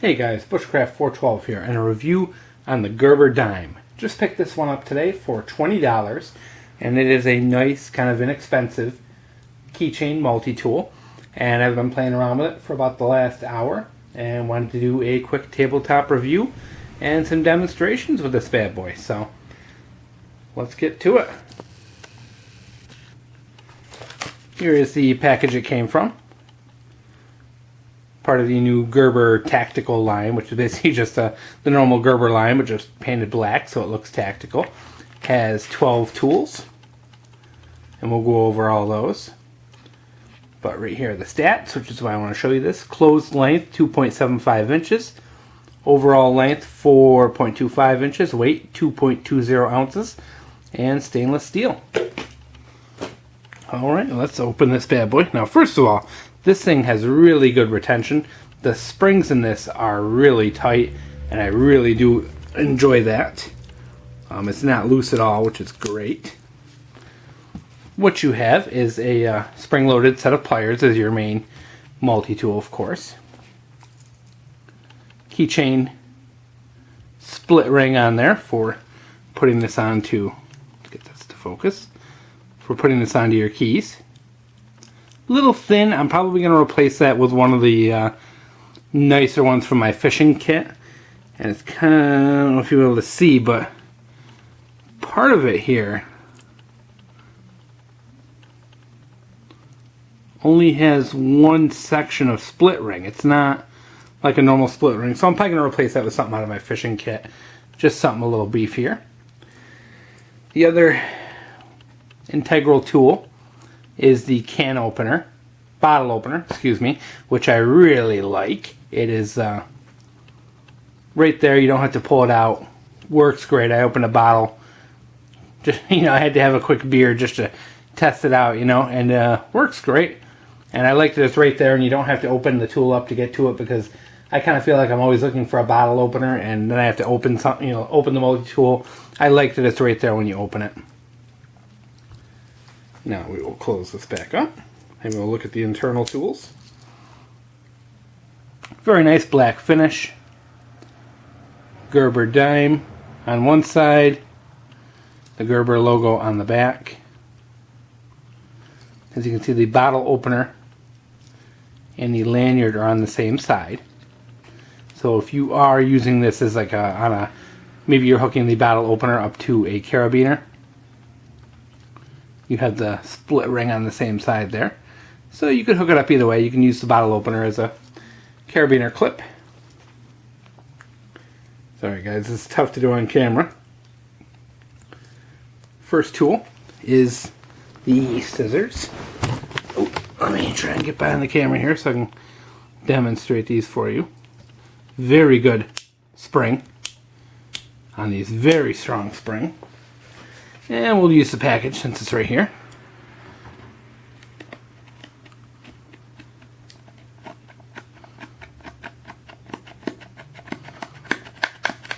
Hey guys, Bushcraft412 here, and a review on the Gerber Dime. Just picked this one up today for $20, and it is a nice, kind of inexpensive keychain multi-tool. And I've been playing around with it for about the last hour, and wanted to do a quick tabletop review and some demonstrations with this bad boy. So, let's get to it. Here is the package it came from. Part of the new Gerber tactical line, which is basically just the normal Gerber line, but just painted black so it looks tactical. Has 12 tools, and we'll go over all those. But right here are the stats, which is why I want to show you this. Closed length 2.75 inches, overall length 4.25 inches, weight 2.20 ounces, and stainless steel. Alright, let's open this bad boy. Now, first of all, this thing has really good retention. The springs in this are really tight, and I really do enjoy that. It's not loose at all, which is great. What you have is a spring-loaded set of pliers as your main multi-tool, of course. Keychain split ring on there for putting this onto, let's get this to focus, for putting this onto your keys. Little thin. I'm probably going to replace that with one of the nicer ones from my fishing kit. And it's kind of, I don't know if you'll be able to see, but part of it here only has one section of split ring. It's not like a normal split ring. So I'm probably going to replace that with something out of my fishing kit. Just something a little beefier. The other integral tool is the bottle opener, which I really like. It is right there. You don't have to pull it out. Works great. I opened a bottle. Just, I had to have a quick beer just to test it out, and works great. And I like that it's right there, and you don't have to open the tool up to get to it, because I kind of feel like I'm always looking for a bottle opener, and then I have to open something, open the multi-tool. I like that it's right there when you open it. Now we will close this back up, and we'll look at the internal tools. Very nice black finish. Gerber Dime on one side, the Gerber logo on the back. As you can see, the bottle opener and the lanyard are on the same side. So if you are using this as like maybe you're hooking the bottle opener up to a carabiner, you have the split ring on the same side there. So you could hook it up either way. You can use the bottle opener as a carabiner clip. Sorry guys, this is tough to do on camera. First tool is the scissors. Oh, let me try and get behind the camera here so I can demonstrate these for you. Very good spring on these, very strong spring. And we'll use the package since it's right here.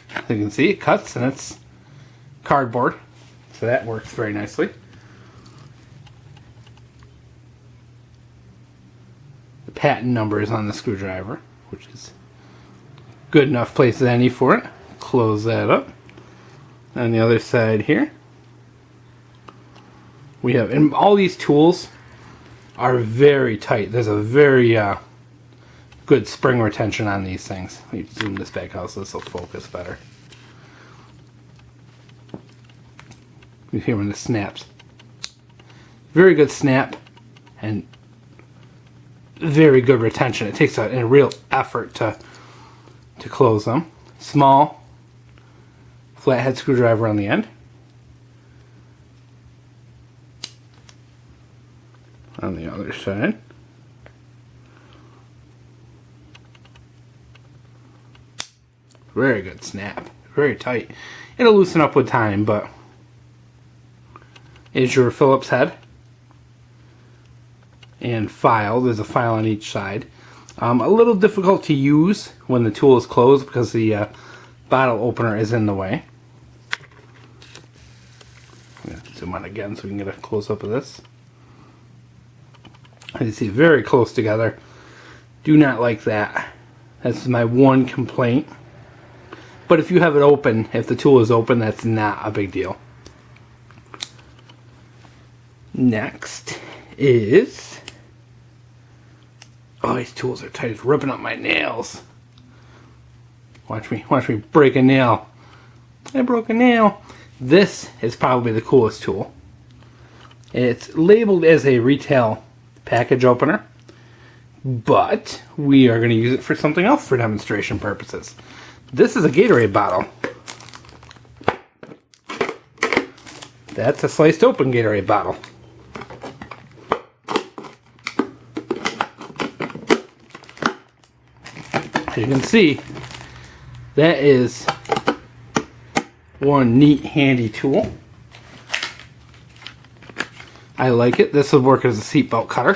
As you can see, it cuts, and it's cardboard, so that works very nicely. The patent number is on the screwdriver, which is good enough place as any for it. Close that up. On the other side here, we have, and all these tools are very tight. There's a very good spring retention on these things. Let me zoom this back out so this will focus better. You hear when this snaps. Very good snap and very good retention. It takes a real effort to close them. Small flathead screwdriver on the end. On the other side. Very good snap. Very tight. It'll loosen up with time, but is your Phillips head and file. There's a file on each side. A little difficult to use when the tool is closed because the bottle opener is in the way. I'm going to zoom out again so we can get a close-up of this. As you see, very close together. Do not like that. That's my one complaint. But if you have it open, if the tool is open, that's not a big deal. Next is... oh, these tools are tight. It's ripping up my nails. Watch me break a nail. I broke a nail. This is probably the coolest tool. It's labeled as a retail package opener, but we are going to use it for something else for demonstration purposes. This is a Gatorade bottle. That's a sliced open Gatorade bottle. As you can see, that is one neat, handy tool. I like it. This would work as a seatbelt cutter.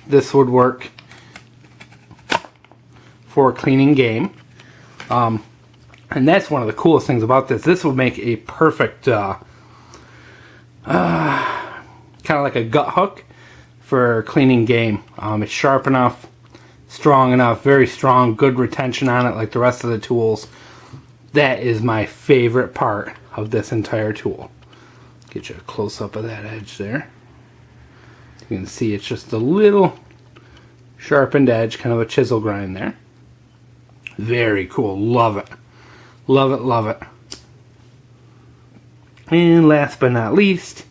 This would work for cleaning game. And that's one of the coolest things about this. This would make a perfect kind of like a gut hook for cleaning game. It's sharp enough, strong enough, very strong, good retention on it like the rest of the tools. That is my favorite part of this entire tool. Get you a close-up of that edge there. You can see it's just a little sharpened edge, kind of a chisel grind there. Very cool. Love it. Love it, love it. And last but not least,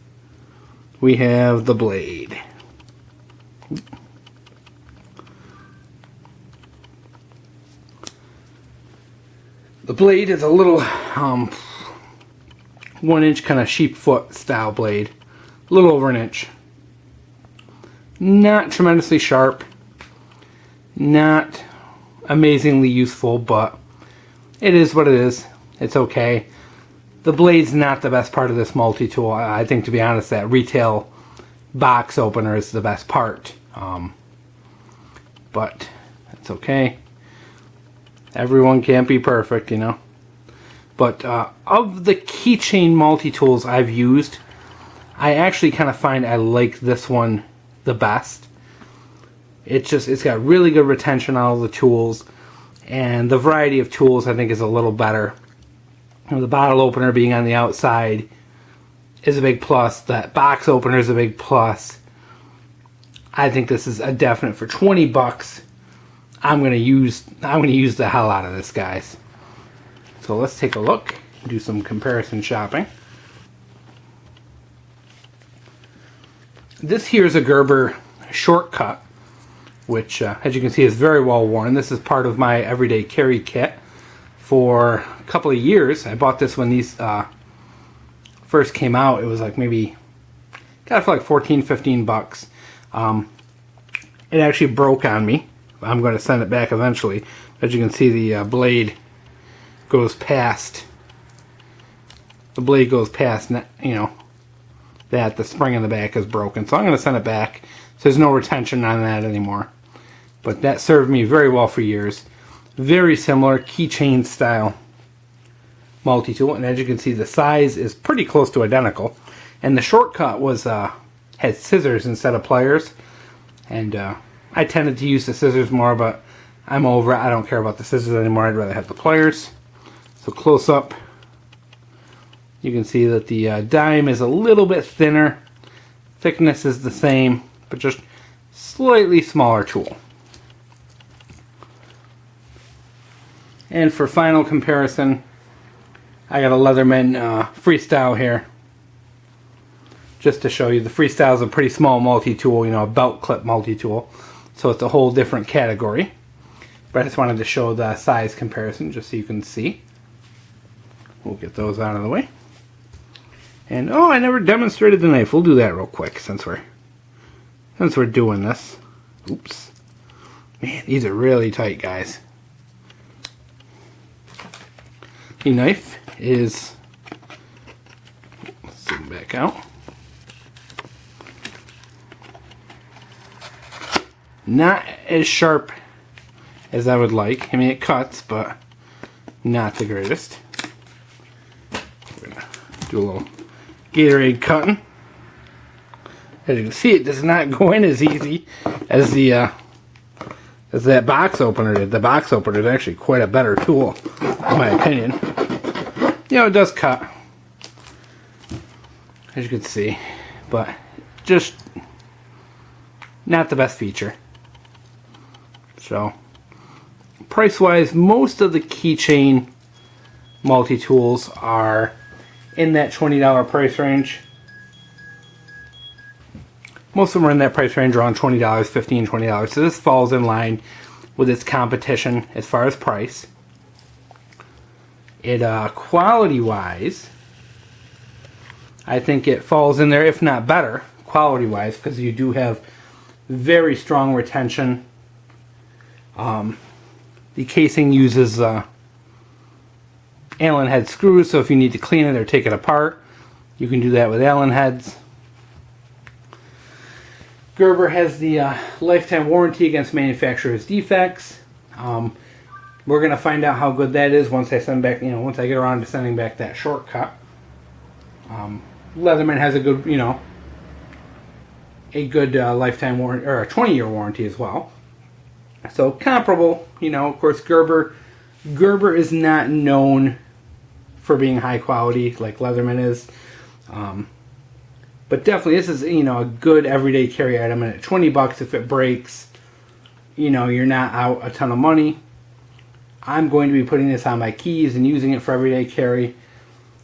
we have the blade. The blade is a little 1-inch kind of sheep foot style blade. A little over an inch. Not tremendously sharp. Not amazingly useful, but it is what it is. It's okay. The blade's not the best part of this multi-tool. I think, to be honest, that retail box opener is the best part. But it's okay. Everyone can't be perfect, you know. But of the keychain multi-tools I've used, I actually kind of find I like this one the best. It's got really good retention on all the tools, and the variety of tools I think is a little better. You know, the bottle opener being on the outside is a big plus. That box opener is a big plus. I think this is a definite for 20 bucks. I'm gonna use the hell out of this, guys. So let's take a look, do some comparison shopping. This here is a Gerber shortcut, which as you can see is very well worn. This is part of my everyday carry kit for a couple of years. I bought this when these first came out. It was like maybe, got it for like 14, 15 bucks. It actually broke on me. I'm going to send it back eventually. As you can see, the blade goes past. The blade goes past, you know, that the spring in the back is broken. So I'm going to send it back. So there's no retention on that anymore. But that served me very well for years. Very similar keychain style multi-tool, and as you can see, the size is pretty close to identical. And the shortcut was had scissors instead of pliers, and I tended to use the scissors more, but I'm over it. I don't care about the scissors anymore. I'd rather have the pliers. So close up, you can see that the dime is a little bit thinner. Thickness is the same, but just slightly smaller tool. And for final comparison, I got a Leatherman Freestyle here. Just to show you, the Freestyle is a pretty small multi-tool, you know, a belt clip multi-tool. So it's a whole different category. But I just wanted to show the size comparison just so you can see. We'll get those out of the way. And oh, I never demonstrated the knife. We'll do that real quick since we're doing this. Oops. Man, these are really tight, guys. The knife is, let's zoom back out. Not as sharp as I would like. I mean, it cuts, but not the greatest. We're gonna do a little Gatorade cutting. As you can see, it does not go in as easy as the as that box opener did. The box opener is actually quite a better tool, in my opinion. You know, it does cut, as you can see, but just not the best feature. So, price-wise, most of the keychain multi-tools are in that $20 price range. Most of them are in that price range around $20, $15, $20. So this falls in line with its competition as far as price. It quality-wise, I think it falls in there, if not better, quality-wise, because you do have very strong retention. The casing uses Allen head screws, so if you need to clean it or take it apart, you can do that with Allen heads. Gerber has the lifetime warranty against manufacturer's defects. We're gonna find out how good that is once I send back, once I get around to sending back that shortcut. Leatherman has a good, lifetime warranty, or a 20-year warranty as well. So comparable, of course Gerber is not known for being high quality like Leatherman is. But definitely this is, a good everyday carry item, and at $20 if it breaks, you're not out a ton of money. I'm going to be putting this on my keys and using it for everyday carry,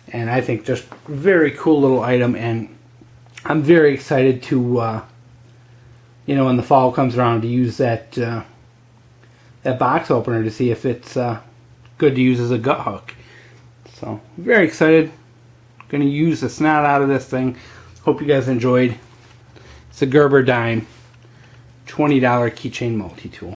and I think just very cool little item, and I'm very excited to when the fall comes around, to use that box opener to see if it's good to use as a gut hook. So very excited. Going to use the snot out of this thing. Hope you guys enjoyed. It's a Gerber Dime $20 keychain multi-tool.